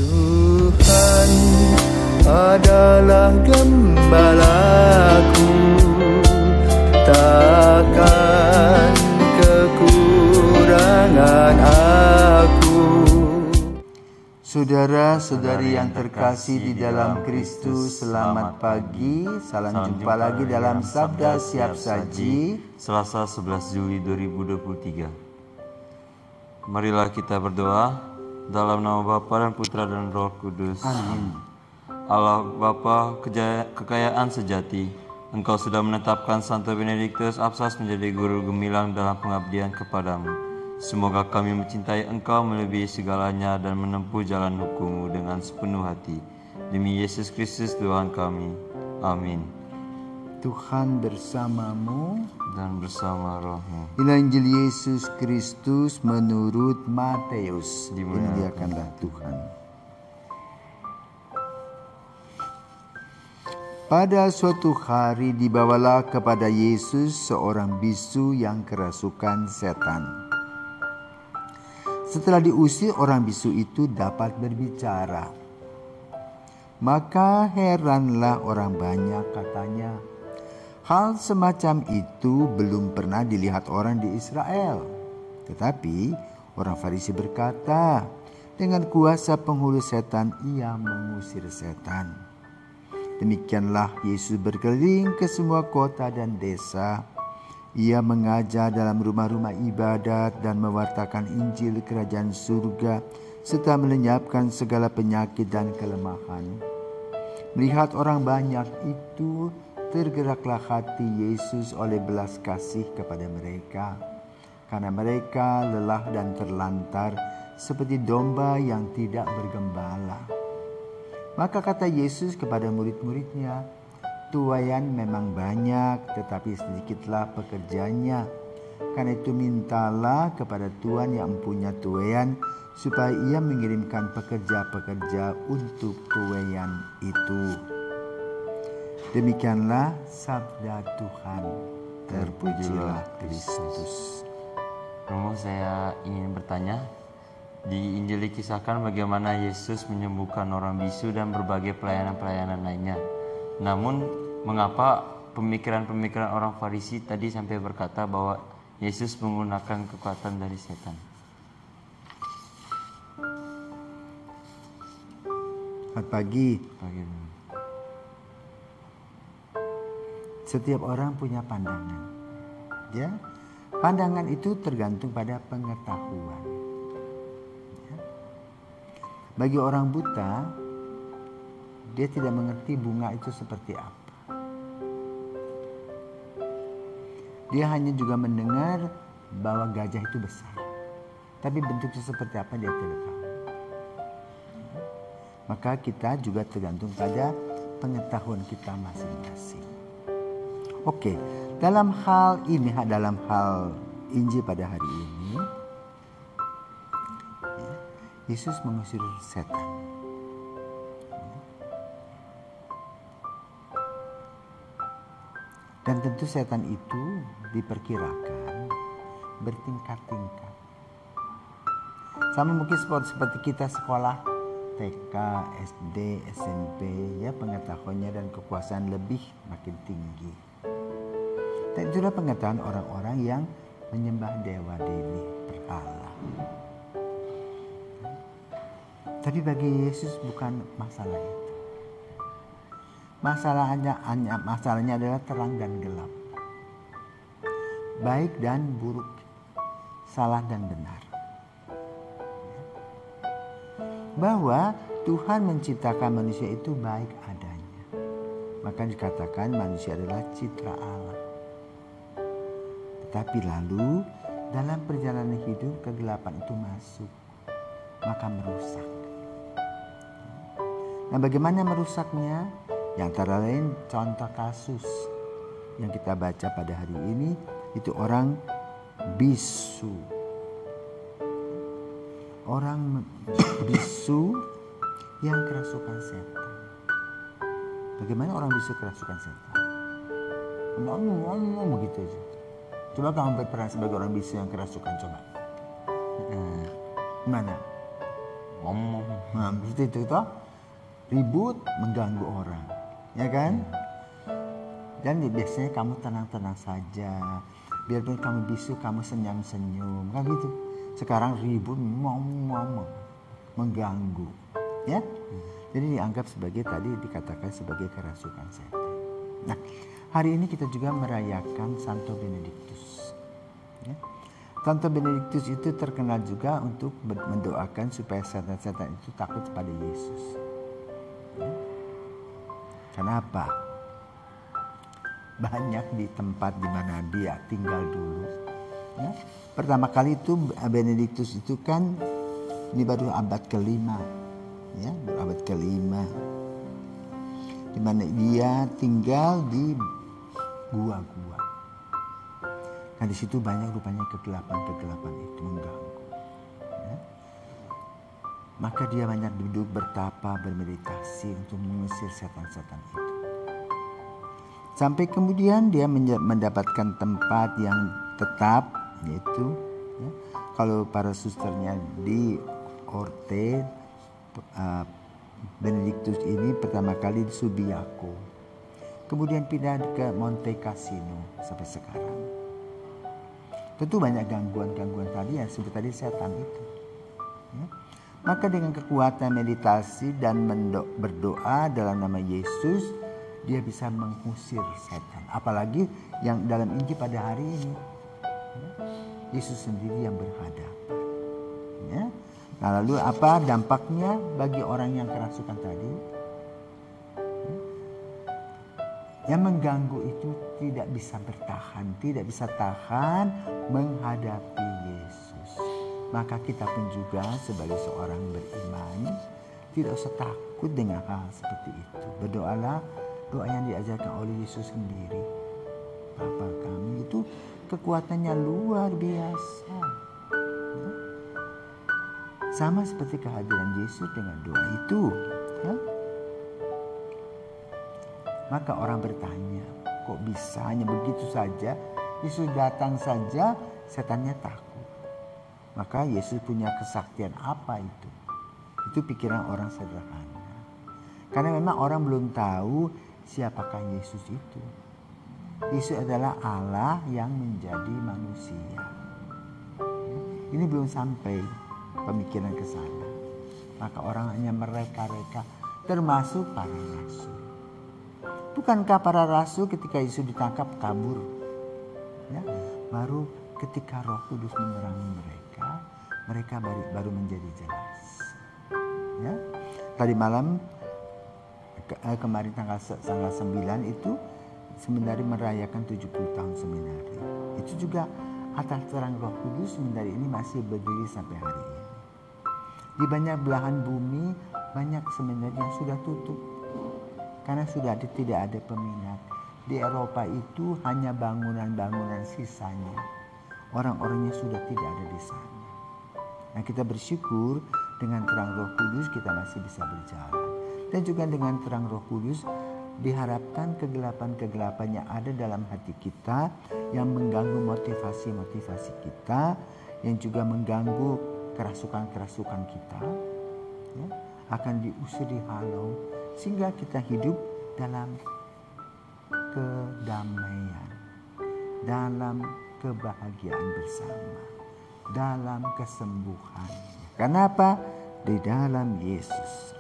Tuhan adalah gembalaku, takkan kekurangan aku. Saudara-saudari yang terkasih di dalam Kristus, selamat pagi. Salam jumpa lagi dalam Sabda Siap Saji, Selasa 11 Juli 2023. Marilah kita berdoa dalam nama Bapa dan Putra dan Roh Kudus. Amin. Allah Bapa kekayaan sejati, Engkau sudah menetapkan Santo Benediktus Absas menjadi guru gemilang dalam pengabdian kepadamu. Semoga kami mencintai Engkau melebihi segalanya dan menempuh jalan hukum-Mu dengan sepenuh hati. Demi Yesus Kristus Tuhan kami. Amin. Tuhan bersamamu Dan bersama roh-Mu. Inilah Injil Yesus Kristus menurut Matius. Dimuliakanlah Tuhan. Pada suatu hari dibawalah kepada Yesus seorang bisu yang kerasukan setan. Setelah diusir, orang bisu itu dapat berbicara. Maka heranlah orang banyak, katanya, hal semacam itu belum pernah dilihat orang di Israel. Tetapi orang Farisi berkata, dengan kuasa penghulu setan ia mengusir setan. Demikianlah Yesus berkeliling ke semua kota dan desa. Ia mengajar dalam rumah-rumah ibadat dan mewartakan Injil kerajaan surga serta melenyapkan segala penyakit dan kelemahan. Melihat orang banyak itu, tergeraklah hati Yesus oleh belas kasih kepada mereka, karena mereka lelah dan terlantar seperti domba yang tidak bergembala. Maka kata Yesus kepada murid-muridnya, tuaian memang banyak, tetapi sedikitlah pekerjanya. Karena itu mintalah kepada Tuhan yang mempunyai tuaian, supaya ia mengirimkan pekerja-pekerja untuk tuaian itu. Demikianlah sabda Tuhan. Terpujilah Kristus. Romo, saya ingin bertanya, di Injil dikisahkan bagaimana Yesus menyembuhkan orang bisu dan berbagai pelayanan-pelayanan lainnya. Namun, mengapa pemikiran-pemikiran orang Farisi tadi sampai berkata bahwa Yesus menggunakan kekuatan dari setan? Selamat pagi. Setiap orang punya pandangan. Ya, pandangan itu tergantung pada pengetahuan. Ya. Bagi orang buta, dia tidak mengerti bunga itu seperti apa. Dia hanya juga mendengar bahwa gajah itu besar, tapi bentuknya seperti apa dia tidak tahu. Maka kita juga tergantung pada pengetahuan kita masing-masing. Oke, dalam hal ini, dalam hal Injil pada hari ini, Yesus mengusir setan. Dan tentu setan itu diperkirakan bertingkat-tingkat. Sama mungkin seperti kita sekolah TK, SD, SMP, ya, pengetahuannya dan kekuasaan lebih makin tinggi. Dan itulah pengetahuan orang-orang yang menyembah dewa-dewi berhala. Tapi bagi Yesus bukan masalah itu. Masalahnya adalah terang dan gelap, baik dan buruk, salah dan benar. Bahwa Tuhan menciptakan manusia itu baik adanya. Maka dikatakan manusia adalah citra Allah. Tetapi lalu dalam perjalanan hidup kegelapan itu masuk, maka merusak. Nah, bagaimana merusaknya? Yang antara lain contoh kasus yang kita baca pada hari ini, itu orang bisu. Orang bisu yang kerasukan setan. Bagaimana orang bisu kerasukan setan? Ngomong begitu aja. Coba kamu pernah sebagai orang bisu yang kerasukan, coba. Gimana? Ngomong. Nah, seperti itu toh, ribut mengganggu orang, ya kan? Dan biasanya kamu tenang-tenang saja, biarpun kamu bisu kamu senyum-senyum, kan gitu. Sekarang ribut mau mengganggu, ya. Jadi dianggap sebagai tadi dikatakan sebagai kerasukan setan. Nah, hari ini kita juga merayakan Santo Benedictus. Ya. Santo Benedictus itu terkenal juga untuk mendoakan supaya setan-setan itu takut pada Yesus. Ya. Kenapa? Banyak di tempat di mana dia tinggal dulu. Ya. Pertama kali itu Benedictus itu kan ini baru abad ke-5, ya, abad ke-5, di mana dia tinggal di gua-gua. Nah di situ banyak rupanya kegelapan itu mengganggu. Ya. Maka dia banyak duduk bertapa, bermeditasi untuk mengusir setan-setan itu. Sampai kemudian dia mendapatkan tempat yang tetap, yaitu ya, kalau para susternya di Orte, Benedictus ini pertama kali di Subiaco, kemudian pindah ke Monte Cassino sampai sekarang. Tentu banyak gangguan-gangguan tadi yang sebut tadi setan itu. Ya. Maka dengan kekuatan meditasi dan berdoa dalam nama Yesus, dia bisa mengusir setan. Apalagi yang dalam Injil pada hari ini, ya, Yesus sendiri yang berhadapan. Ya. Nah lalu apa dampaknya bagi orang yang kerasukan tadi? Ya. Yang mengganggu itu tidak bisa bertahan, tidak bisa tahan menghadapi Yesus. Maka kita pun juga sebagai seorang beriman tidak usah takut dengan hal seperti itu. Berdoalah doa yang diajarkan oleh Yesus sendiri. Bapa kami itu kekuatannya luar biasa. Ya. Sama seperti kehadiran Yesus dengan doa itu. Ya. Maka orang bertanya, kok bisa hanya begitu saja? Yesus datang saja, setannya takut. Maka Yesus punya kesaktian apa itu? Itu pikiran orang sederhana. Karena memang orang belum tahu siapakah Yesus itu. Yesus adalah Allah yang menjadi manusia. Ini belum sampai pemikiran ke sana. Maka orang hanya mereka-reka, termasuk para rasul. Bukankah para rasul ketika Yesus ditangkap kabur? Ya, baru ketika Roh Kudus menerangi mereka baru menjadi jelas. Ya, tadi malam kemarin tanggal 9 itu seminari merayakan 70 tahun seminari. Itu juga atas terang Roh Kudus seminari ini masih berdiri sampai hari ini. Di banyak belahan bumi banyak seminari yang sudah tutup karena sudah tidak ada peminat. Di Eropa itu hanya bangunan-bangunan sisanya. Orang-orangnya sudah tidak ada di sana. Nah kita bersyukur dengan terang Roh Kudus kita masih bisa berjalan. Dan juga dengan terang Roh Kudus diharapkan kegelapan-kegelapan yang ada dalam hati kita yang mengganggu motivasi-motivasi kita, yang juga mengganggu kerasukan-kerasukan kita, ya, akan diusir, dihalau, sehingga kita hidup dalam kedamaian, dalam kebahagiaan bersama, dalam kesembuhan. Kenapa? Di dalam Yesus.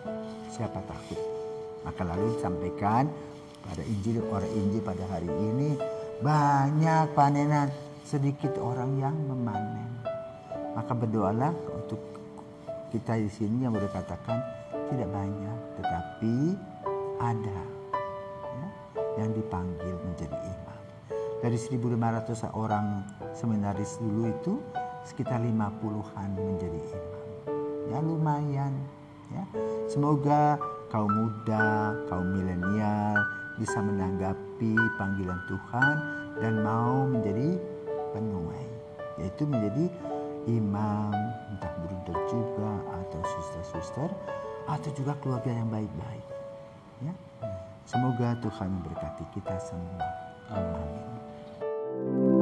Siapa takut? Maka lalu disampaikan pada Injil, orang Injil pada hari ini banyak panenan, sedikit orang yang memanen. Maka berdoalah untuk kita di sini yang boleh katakan tidak banyak, tetapi ada ya, yang dipanggil menjadi imam. Dari 1.500 orang seminaris dulu itu sekitar 50-an menjadi imam. Ya lumayan. Ya, semoga kaum muda, kaum milenial bisa menanggapi panggilan Tuhan dan mau menjadi penuai, yaitu menjadi imam, entah bruder juga atau suster-suster atau juga keluarga yang baik-baik. Ya, semoga Tuhan memberkati kita semua. Amin.